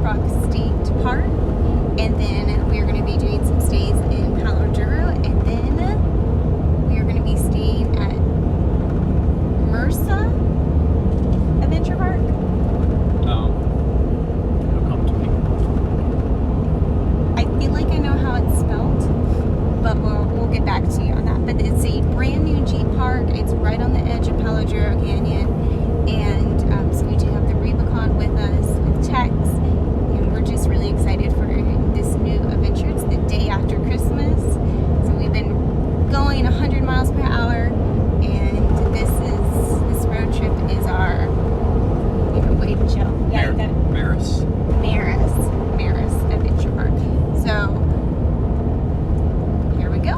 Caprock State Park, and then we are going to be doing some stays in Palo Duro, and then we are going to be staying at Merus Adventure Park. No, it'll come to me. I feel like I know how it's spelled, but we'll get back to you on that. But it's a brand new Jeep park. It's right on the edge of Palo Duro Canyon, and so we do have the Rubicon with us with Tex, and we're just really excited for this new adventure. It's the day after Christmas, so we've been going 100 miles per hour, and this road trip is our way to chill. Yeah, you got it. Merus Adventure Park. So here we go.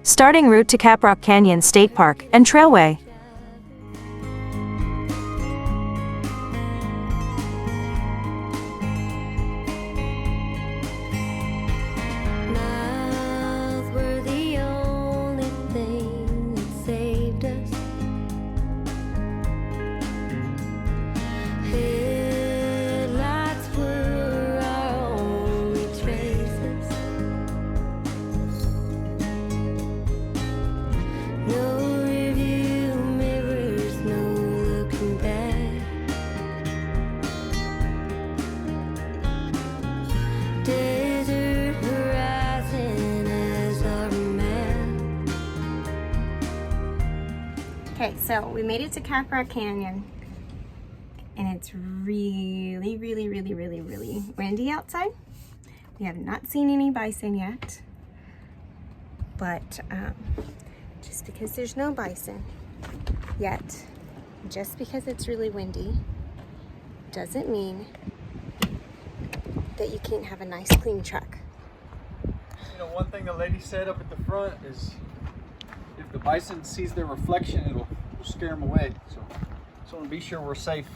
Starting route to Caprock Canyon State Park and Trailway. Mouths were the only thing that saved us. Headlights were our only traces. No review mirrors, no looking back. Desert horizon as our map. Okay, so we made it to Caprock Canyon, and it's really windy outside. We have not seen any bison yet, but just because there's no bison yet, just because it's really windy, doesn't mean that you can't have a nice clean truck. You know, one thing the lady said up at the front is if the bison sees their reflection, it'll scare them away. So I want to be sure we're safe.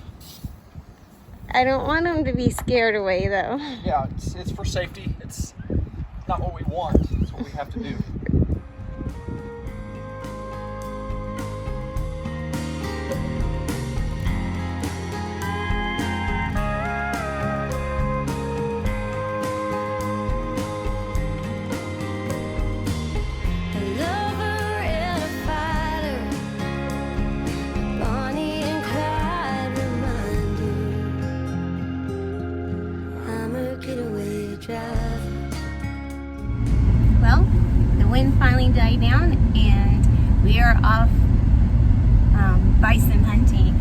I don't want them to be scared away though. Yeah, it's for safety. It's not what we want. It's what we have to do. A lover and a fighter, Bonnie and Clyde reminder. I'm a getaway driver. Well, the wind finally died down, and we are off bison hunting.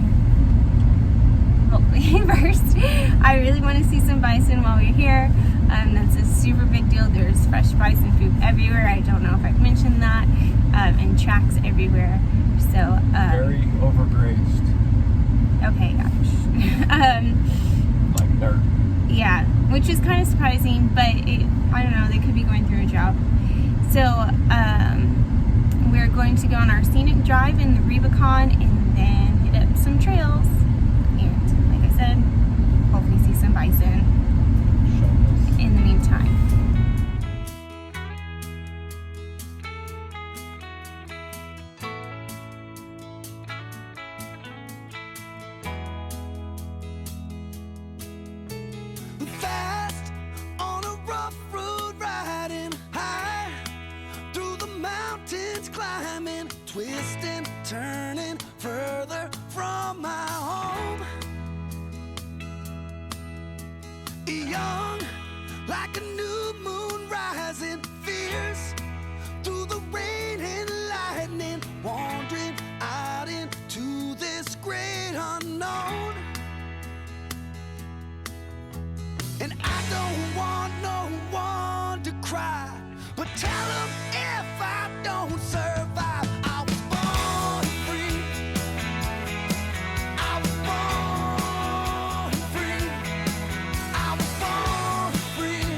Hopefully, first, I really want to see some bison while we're here. That's a super big deal. There's fresh bison food everywhere. I don't know if I've mentioned that, and tracks everywhere. So Very overgrazed. okay, gosh. Like dirt. Yeah, which is kind of surprising, but I don't know, they could be going through a drought. So we're going to go on our scenic drive in the Rubicon and then hit up some trails. And like I said, hopefully see some bison in the meantime. Fast on a rough road, riding high through the mountains, climbing, twisting, turning further from my home. Young, like a new moon rising, fierce through the rain and lightning, wandering out into this great unknown. And I don't want no one to cry, but tell them if I don't survive, I was born free. I was born free. I was born free.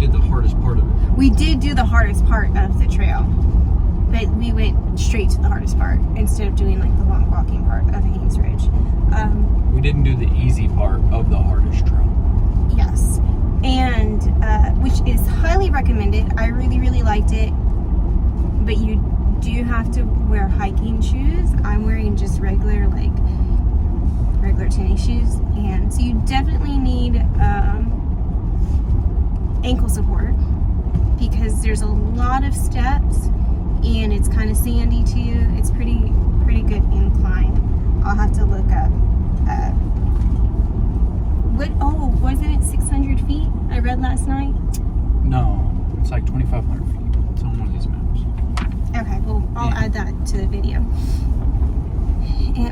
did the hardest part of it. We did do the hardest part of the trail, but we went straight to the hardest part instead of doing like the long walking part of Haynes Ridge. We didn't do the easy part of the hardest trail. Yes, and which is highly recommended. I really, really liked it, but you do have to wear hiking shoes. I'm wearing just regular tennis shoes, and so you definitely need ankle support because there's a lot of steps and it's kind of sandy too. It's pretty good incline. I'll have to look up wasn't it 600 feet I read last night? No, it's like 2,500 feet. It's on one of these maps. Okay, well, I'll add that to the video.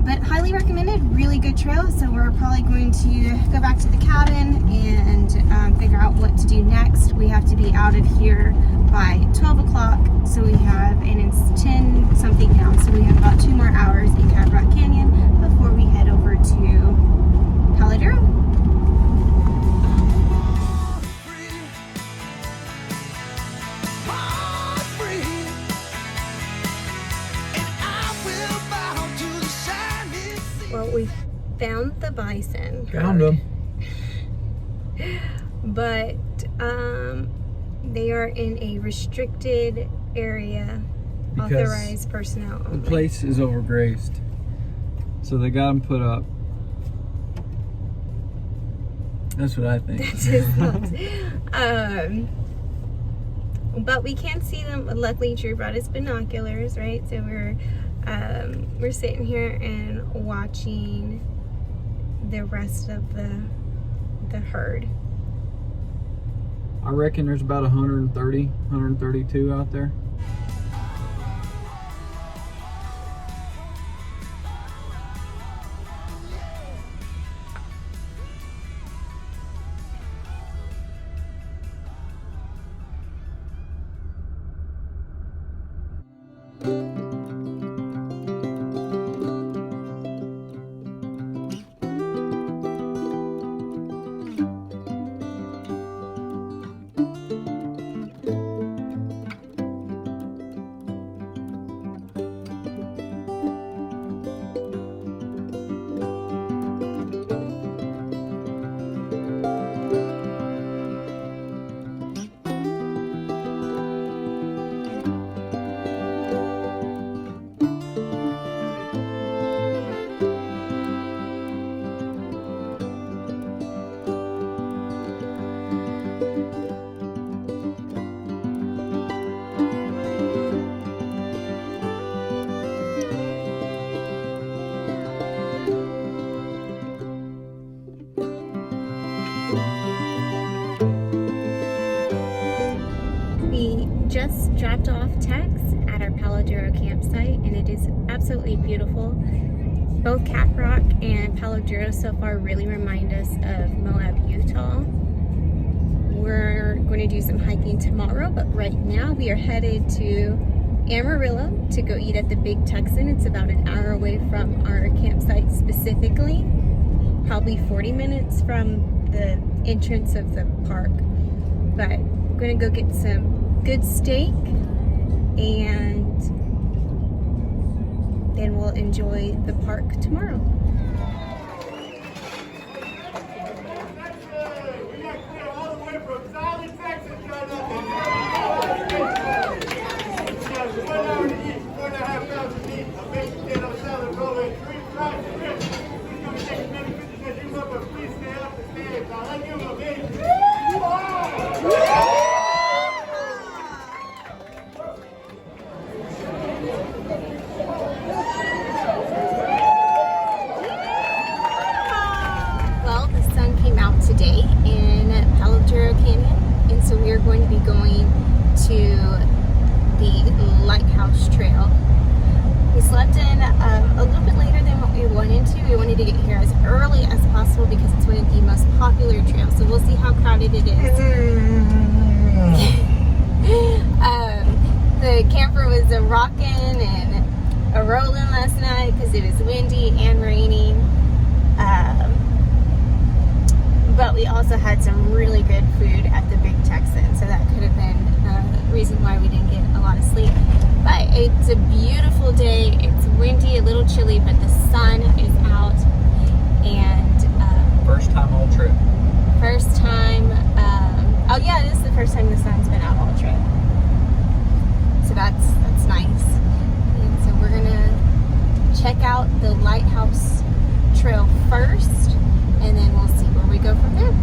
But highly recommended, really good trail. So we're probably going to go back to the cabin and figure out what to do next. We have to be out of here by 12 o'clock. So we have, and it's 10 something now. So we have about 2 more hours in Caprock Canyon before we head over to Palo Duro. Well, we found the bison. Found them. But they are in a restricted area, Because authorized personnel only. The place is overgrazed. So they got them put up. That's what I think. That's his thoughts. But we can see them. Luckily, Drew brought his binoculars, right? So we're sitting here and watching the rest of the herd. I reckon there's about 130, 132 out there. Just dropped off Tex at our Palo Duro campsite, and it is absolutely beautiful. Both Caprock and Palo Duro so far really remind us of Moab, Utah. We're going to do some hiking tomorrow, but right now we are headed to Amarillo to go eat at the Big Texan. It's about an hour away from our campsite specifically, probably 40 minutes from the entrance of the park. But we're going to go get some good steak, and then we'll enjoy the park tomorrow. We got clear all the way from Solid, Texas, right up there. 1 hour to eat, 4.5 pounds of meat, a baked potato salad, roll and 3 fries and ribs. Please come and take as many pictures as you want, but please stay off the stage. I like you, my baby. Well, the sun came out today in Palo Duro Canyon, and so we are going to be going to the Lighthouse Trail. We slept in a little bit later than what we wanted to. We wanted to get here as early as possible because it's one of the most popular trails, so we'll see how crowded it is. The camper was a rocking and a rolling last night because it was windy and raining. But we also had some really good food at the Big Texan, so It's a beautiful day. It's windy, a little chilly, but the sun is out. And First time all trip. first time, oh yeah, this is the first time the sun's been out all trip. So that's nice. And so we're gonna check out the Lighthouse Trail first, and then we'll see where we go from there.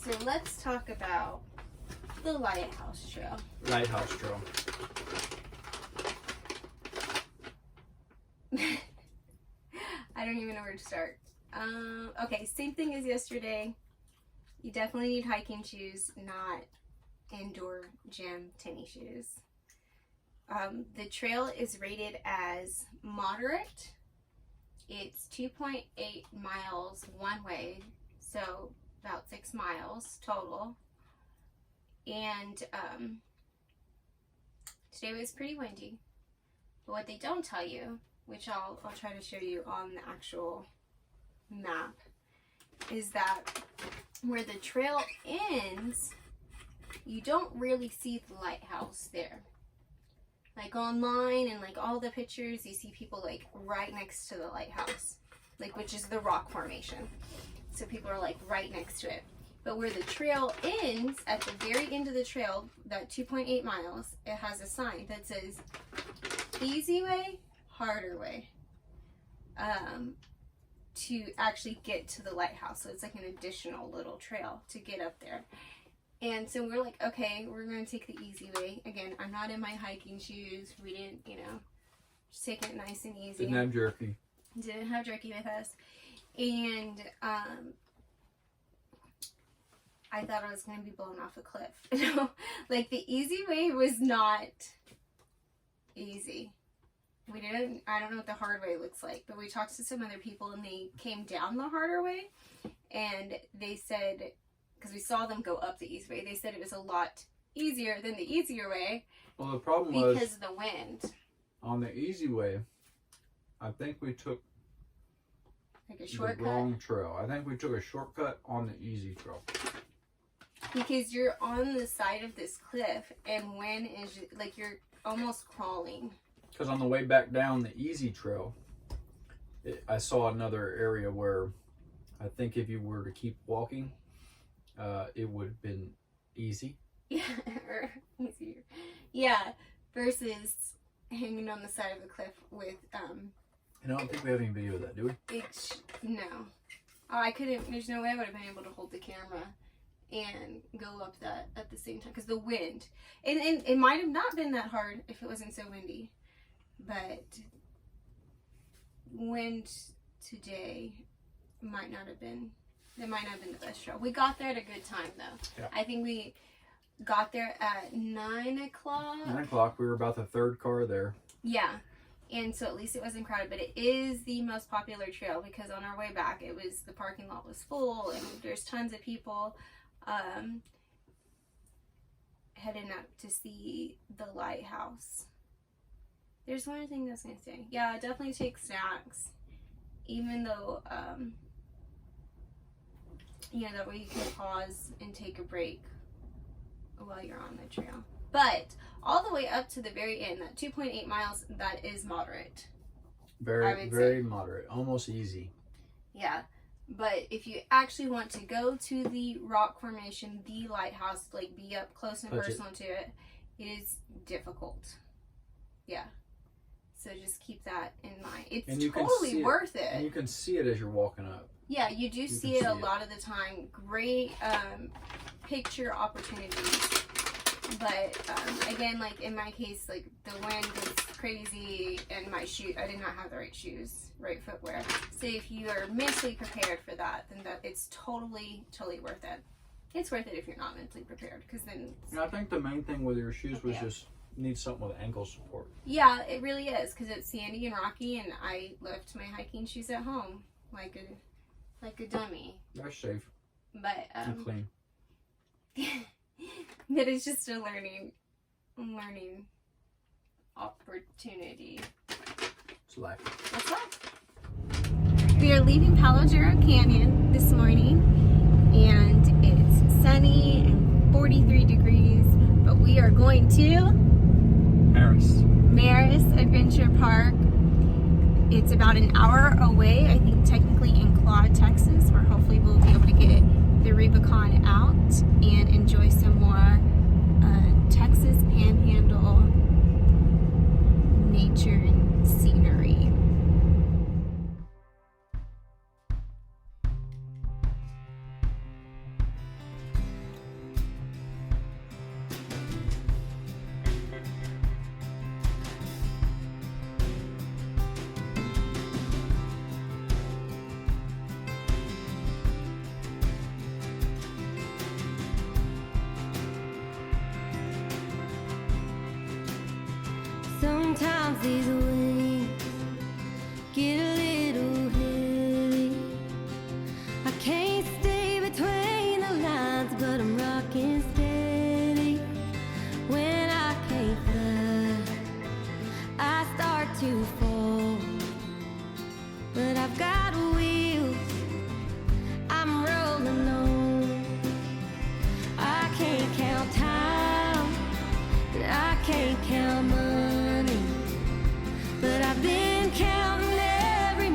So let's talk about the Lighthouse Trail. Lighthouse Trail. I don't even know where to start. Okay, same thing as yesterday. You definitely need hiking shoes, not indoor gym tennis shoes. The trail is rated as moderate. It's 2.8 miles one way, so about 6 miles total. And today was pretty windy. But what they don't tell you, which I'll try to show you on the actual map, is that where the trail ends, you don't really see the lighthouse there. Like online and like all the pictures, you see people like right next to the lighthouse, like, which is the rock formation. So people are like right next to it. But where the trail ends, at the very end of the trail, that 2.8 miles, it has a sign that says easy way, harder way, to actually get to the lighthouse. So it's like an additional little trail to get up there. And so we're like, okay, we're going to take the easy way. Again, I'm not in my hiking shoes. We didn't, just take it nice and easy. Didn't have jerky. Didn't have jerky with us. And I thought I was going to be blown off a cliff. Like, the easy way was not easy. I don't know what the hard way looks like, but we talked to some other people and they came down the harder way, and they said, because we saw them go up the easy way, they said it was a lot easier than the easier way. Well, the problem was, because of the wind. On the easy way, I think we took Like a shortcut. the wrong trail. I think we took a shortcut on the easy trail. Because you're on the side of this cliff, and wind is like you're almost crawling. Because on the way back down the easy trail, I saw another area where I think if you were to keep walking, it would have been easy. Yeah, or easier. Yeah, versus hanging on the side of the cliff with And I don't think we have any video of that, do we? no. Oh, I couldn't. There's no way I would have been able to hold the camera and go up that at the same time because the wind. And it might have not been that hard if it wasn't so windy, but wind today might not have been. It might not have been the best trail. We got there at a good time though. Yeah. I think we got there at 9 o'clock. 9 o'clock. We were about the third car there. Yeah. and so at least it wasn't crowded. But it is the most popular trail because on our way back, the parking lot was full, and there's tons of people heading up to see the lighthouse. There's one thing I was gonna say. Yeah, definitely take snacks, even though that way you can pause and take a break while you're on the trail. But all the way up to the very end, that 2.8 miles, that is moderate. Very moderate, almost easy. Yeah, but if you actually want to go to the rock formation, the lighthouse, like be up close and personal to it, it is difficult. Yeah. So just keep that in mind. It's totally worth it. And you can see it as you're walking up. Yeah, you do see it a lot of the time. Great picture opportunities. But again, like in my case, like the wind was crazy and my shoe, I did not have the right shoes, right footwear. So if you are mentally prepared for that, then it's totally worth it. It's worth it if you're not mentally prepared, because then... I think the main thing with your shoes was just need something with ankle support. Yeah, it really is, because it's sandy and rocky, and I left my hiking shoes at home like a dummy. They're safe. But and clean. But it's just a learning opportunity. It's life. That's life. We are leaving Palo Duro Canyon this morning, and it's sunny and 43 degrees, but we are going to Merus Adventure Park. It's about an hour away, I think technically in Claude, Texas, where hopefully we'll be able to get the Rubicon out and enjoy some more Texas Panhandle nature and scenery. Sometimes these wings get a little heavy. I can't stay between the lines, but I'm rocking steady. When I can't fly, I start to fall. But I've got wheels, I'm rolling on. I can't count time, and I can't count money. But I've been counting every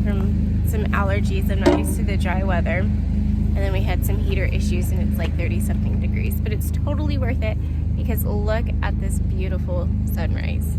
suffering from some allergies. I'm not used to the dry weather. And then we had some heater issues and it's like 30 something degrees. But it's totally worth it because look at this beautiful sunrise.